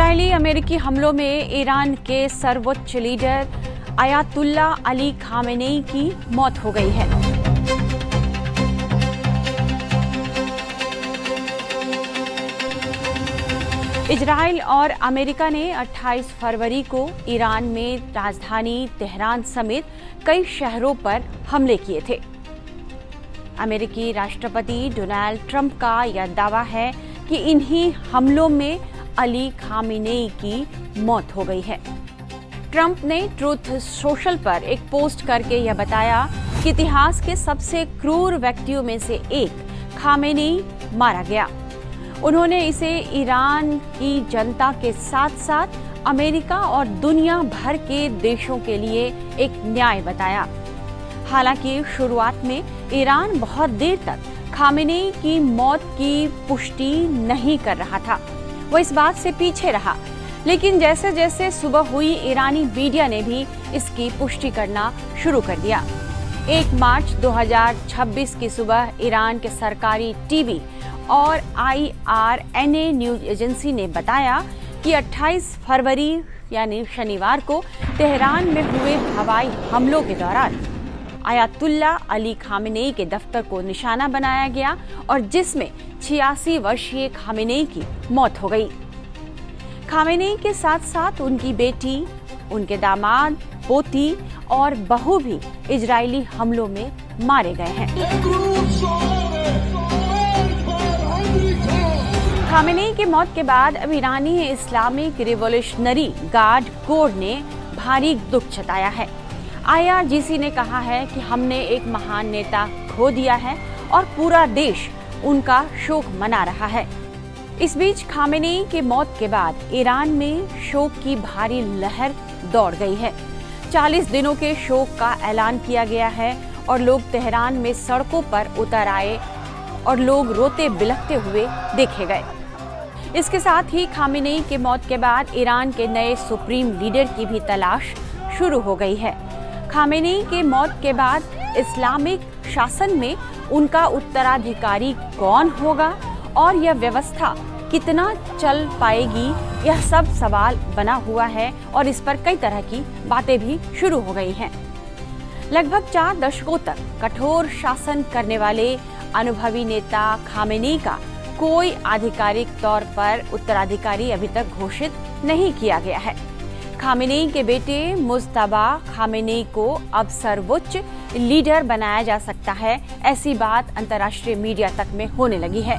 Israeli अमेरिकी हमलों में ईरान के सर्वोच्च लीडर अयातुल्ला अली खामेनेई की मौत हो गई है। इजरायल और अमेरिका ने 28 फरवरी को ईरान में राजधानी तेहरान समेत कई शहरों पर हमले किए थे। अमेरिकी राष्ट्रपति डोनाल्ड ट्रंप का यह दावा है कि इन्हीं हमलों में अली खामेनेई की मौत हो गई है। ट्रंप ने ट्रूथ सोशल पर एक पोस्ट करके यह बताया कि इतिहास के सबसे क्रूर व्यक्तियों में से एक खामेनेई मारा गया। उन्होंने इसे ईरान की जनता के साथ साथ अमेरिका और दुनिया भर के देशों के लिए एक न्याय बताया। हालांकि शुरुआत में ईरान बहुत देर तक खामेनेई की मौत की पुष्टि नहीं कर रहा था, वो इस बात से पीछे रहा। लेकिन जैसे जैसे सुबह हुई, ईरानी मीडिया ने भी इसकी पुष्टि करना शुरू कर दिया। 1 मार्च 2026 की सुबह ईरान के सरकारी टीवी और IRNA न्यूज एजेंसी ने बताया कि 28 फरवरी यानी शनिवार को तेहरान में हुए हवाई हमलों के दौरान अयातुल्ला अली खामेनेई के दफ्तर को निशाना बनाया गया और जिसमें 86 वर्षीय खामेनेई की मौत हो गई। खामेनेई के साथ साथ उनकी बेटी, उनके दामाद, पोती और बहू भी इजरायली हमलों में मारे गए हैं। खामेनेई की मौत के बाद अब ईरानी इस्लामिक रिवॉल्यूशनरी गार्ड कोर ने भारी दुख जताया है। IRGC ने कहा है कि हमने एक महान नेता खो दिया है और पूरा देश उनका शोक मना रहा है। इस बीच खामेनेई की मौत के बाद ईरान में शोक की भारी लहर दौड़ गई है। 40 दिनों के शोक का ऐलान किया गया है और लोग तेहरान में सड़कों पर उतर आए और लोग रोते बिलखते हुए देखे गए। इसके साथ ही खामेनेई की मौत के बाद ईरान के नए सुप्रीम लीडर की भी तलाश शुरू हो गई है। खामेनेई के मौत के बाद इस्लामिक शासन में उनका उत्तराधिकारी कौन होगा और यह व्यवस्था कितना चल पाएगी, यह सब सवाल बना हुआ है और इस पर कई तरह की बातें भी शुरू हो गई हैं। लगभग 4 दशकों तक कठोर शासन करने वाले अनुभवी नेता खामेनेई का कोई आधिकारिक तौर पर उत्तराधिकारी अभी तक घोषित नहीं किया गया है। खामेनेई के बेटे मुज्तबा खामेनेई को अब सर्वोच्च लीडर बनाया जा सकता है, ऐसी बात अंतर्राष्ट्रीय मीडिया तक में होने लगी है।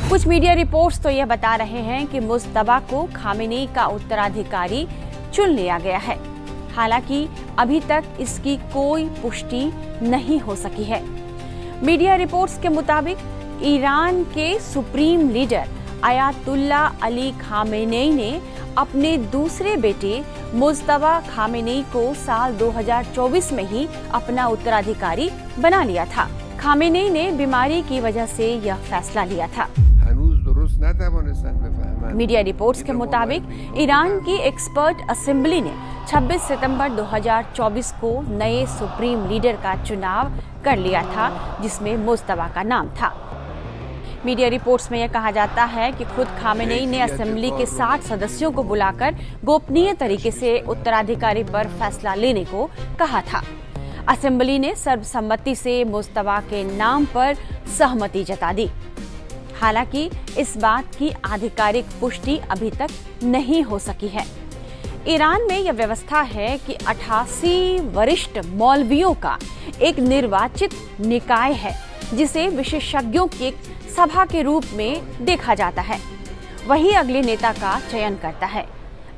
कुछ मीडिया रिपोर्ट्स तो यह बता रहे हैं कि मुज्तबा को खामेनेई का उत्तराधिकारी चुन लिया गया है। हालांकि अभी तक इसकी कोई पुष्टि नहीं हो सकी है। मीडिया रिपोर्ट्स के मुताबिक ईरान के supreme leader Ayatollah Ali Khamenei ने अपने दूसरे बेटे मुज्तबा खामेनेई को साल 2024 में ही अपना उत्तराधिकारी बना लिया था। खामेनेई ने बीमारी की वजह से यह फैसला लिया था। मीडिया रिपोर्ट्स के मुताबिक ईरान की एक्सपर्ट असेंबली ने 26 सितंबर 2024 को नए सुप्रीम लीडर का चुनाव कर लिया था, जिसमें मुज्तबा का नाम था। मीडिया रिपोर्ट्स में यह कहा जाता है कि खुद खामेनेई ने असेंबली के 60 सदस्यों को बुलाकर गोपनीय तरीके से उत्तराधिकारी पर फैसला लेने को कहा था। असेंबली ने सर्वसम्मति से मुज्तबा के नाम पर सहमति जता दी। हालांकि इस बात की आधिकारिक पुष्टि अभी तक नहीं हो सकी है। ईरान में यह व्यवस्था है कि 88 वरिष्ठ मौलवियों का एक निर्वाचित निकाय है, जिसे विशेषज्ञों की सभा के रूप में देखा जाता है। वही अगले नेता का चयन करता है।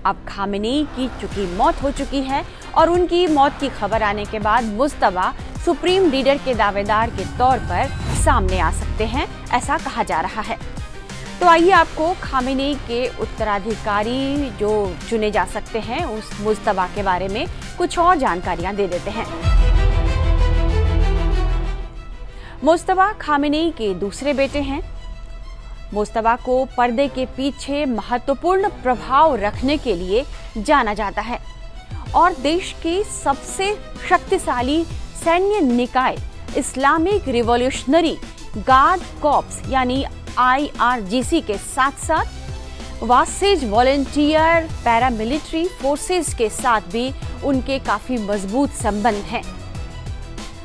अब खामेनेई की चूंकि मौत हो चुकी है और उनकी मौत की खबर आने के बाद मुज्तबा सुप्रीम लीडर के दावेदार के तौर पर सामने आ सकते हैं, ऐसा कहा जा रहा है। तो आइए आपको खामेनेई के उत्तराधिकारी जो चुने जा सकते हैं उस मुज्तबा के बारे में कुछ और जानकारियां दे देते हैं। मुज्तबा खामेनेई के दूसरे बेटे हैं। मुज्तबा को पर्दे के पीछे महत्वपूर्ण प्रभाव रखने के लिए जाना जाता है और देश की सबसे शक्तिशाली सैन्य निकाय इस्लामिक रिवॉल्यूशनरी गार्ड कॉर्प्स यानी IRGC के साथ साथ वासेज वॉलंटियर पैरामिलिट्री फोर्सेस के साथ भी उनके काफी मजबूत संबंध हैं।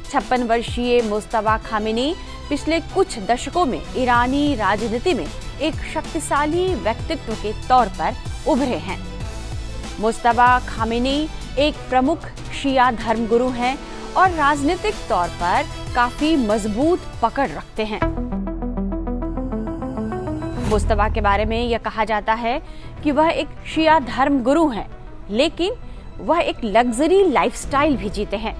56 वर्षीय मुस्तफा खामेनी पिछले कुछ दशकों में ईरानी राजनीति में एक शक्तिशाली व्यक्तित्व के तौर पर उभरे हैं। मुस्तफा खामेनी एक प्रमुख शिया धर्मगुरु हैं और राजनीतिक तौर पर काफी मजबूत पकड़ रखते हैं। मुस्तफा के बारे में यह कहा जाता है कि वह एक शिया धर्मगुरु हैं, लेकिन वह एक लग्जरी लाइफस्टाइल भी जीते हैं।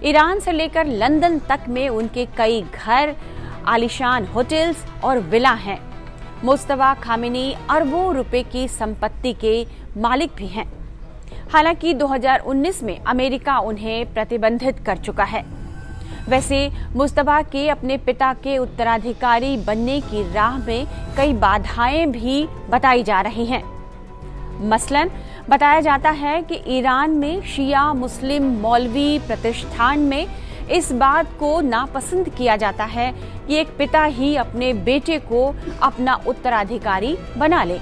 ईरान से लेकर लंदन तक में उनके कई घर, आलीशान होटल्स और विला हैं। मुस्तफा खामेनी अरबों रुपए की संपत्ति के मालिक भी हैं। हालांकि 2019 में अमेरिका उन्हें प्रतिबंधित कर चुका है। वैसे मुस्तफा के अपने पिता के उत्तराधिकारी बनने की राह में कई बाधाएं भी बताई जा रही हैं। मसलन बताया जाता है कि ईरान में शिया मुस्लिम मौलवी प्रतिष्ठान में इस बात को नापसंद किया जाता है कि एक पिता ही अपने बेटे को अपना उत्तराधिकारी बना ले।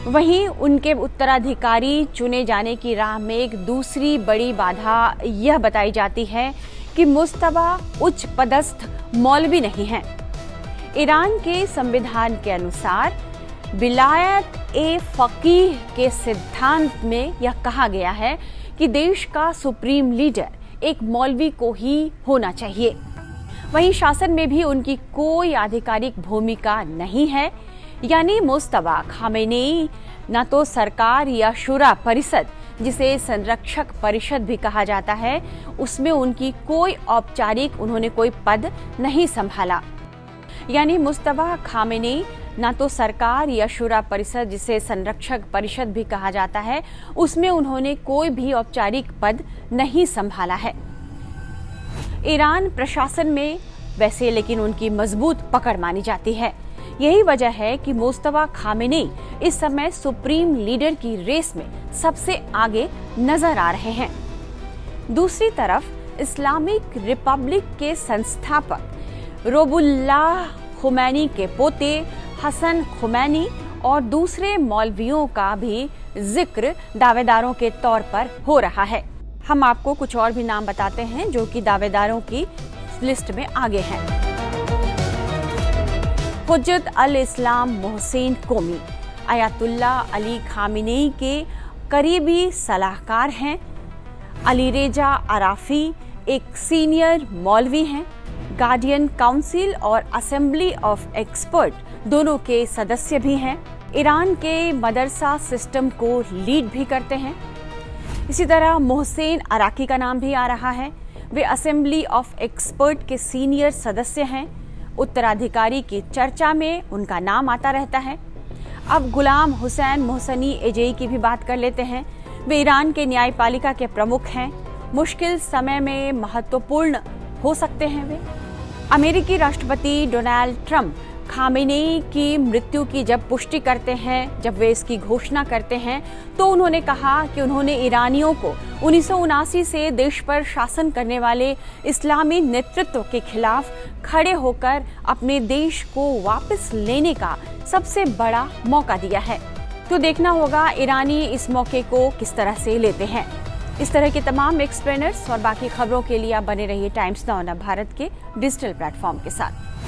वहीं उनके उत्तराधिकारी चुने जाने की राह में एक दूसरी बड़ी बाधा यह बताई जाती है कि मुस्तफा उच्च पदस्थ मौलवी नहीं हैं। ईरान के संविधान के अनुसार विलायत ए फकीह के सिद्धांत में यह कहा गया है कि देश का सुप्रीम लीडर एक मौलवी को ही होना चाहिए। वहीं शासन में भी उनकी कोई आधिकारिक भूमिका नहीं है, यानी मुस्तफा खामेनी न तो सरकार या शुरा परिषद, जिसे संरक्षक परिषद भी कहा जाता है, उसमें उनकी कोई औपचारिक उन्होंने कोई पद नहीं संभाला। यानी मुस्तफा खामेनी न तो सरकार या शुरा परिषद, जिसे संरक्षक परिषद भी कहा जाता है, उसमें उन्होंने कोई भी औपचारिक पद नहीं संभाला है। ईरान प्रशासन में वैसे लेकिन उनकी मजबूत पकड़ मानी जाती है। यही वजह है कि मुस्तफा खामेनी इस समय सुप्रीम लीडर की रेस में सबसे आगे नजर आ रहे हैं। दूसरी तरफ इस्लामिक रिपब्लिक के संस्थापक रुहुल्लाह खुमैनी के पोते हसन खुमैनी और दूसरे मौलवियों का भी जिक्र दावेदारों के तौर पर हो रहा है। हम आपको कुछ और भी नाम बताते हैं जो कि दावेदारों की लिस्ट में आगे हैं। हुज्जत अल इस्लाम मोहसिन कोमी अयातुल्लाह अली खामेनी के करीबी सलाहकार हैं। अली रेजा अराफी एक सीनियर मौलवी हैं। गार्डियन काउंसिल और असेंबली ऑफ एक्सपर्ट दोनों के सदस्य भी हैं। ईरान के मदरसा सिस्टम को लीड भी करते हैं। इसी तरह मोहसिन अराकी का नाम भी आ रहा है। वे असेंबली ऑफ एक्सपर्ट के सीनियर सदस्य हैं। उत्तराधिकारी की चर्चा में उनका नाम आता रहता है। अब गुलाम हुसैन मोहसनी एजेई की भी बात कर लेते हैं। वे ईरान के न्यायपालिका के प्रमुख हैं। मुश्किल समय में महत्वपूर्ण हो सकते हैं वे। अमेरिकी राष्ट्रपति डोनाल्ड ट्रंप खामेनी की मृत्यु की जब पुष्टि करते हैं, जब वे इसकी घोषणा करते हैं, तो उन्होंने कहा कि उन्होंने ईरानियों को 1979 से देश पर शासन करने वाले इस्लामी नेतृत्व के खिलाफ खड़े होकर अपने देश को वापस लेने का सबसे बड़ा मौका दिया है। तो देखना होगा ईरानी इस मौके को किस तरह से लेते हैं। इस तरह के तमाम एक्सप्लेनर्स और बाकी खबरों के लिए आप बने रहिए टाइम्स नाउ भारत के डिजिटल प्लेटफॉर्म के साथ।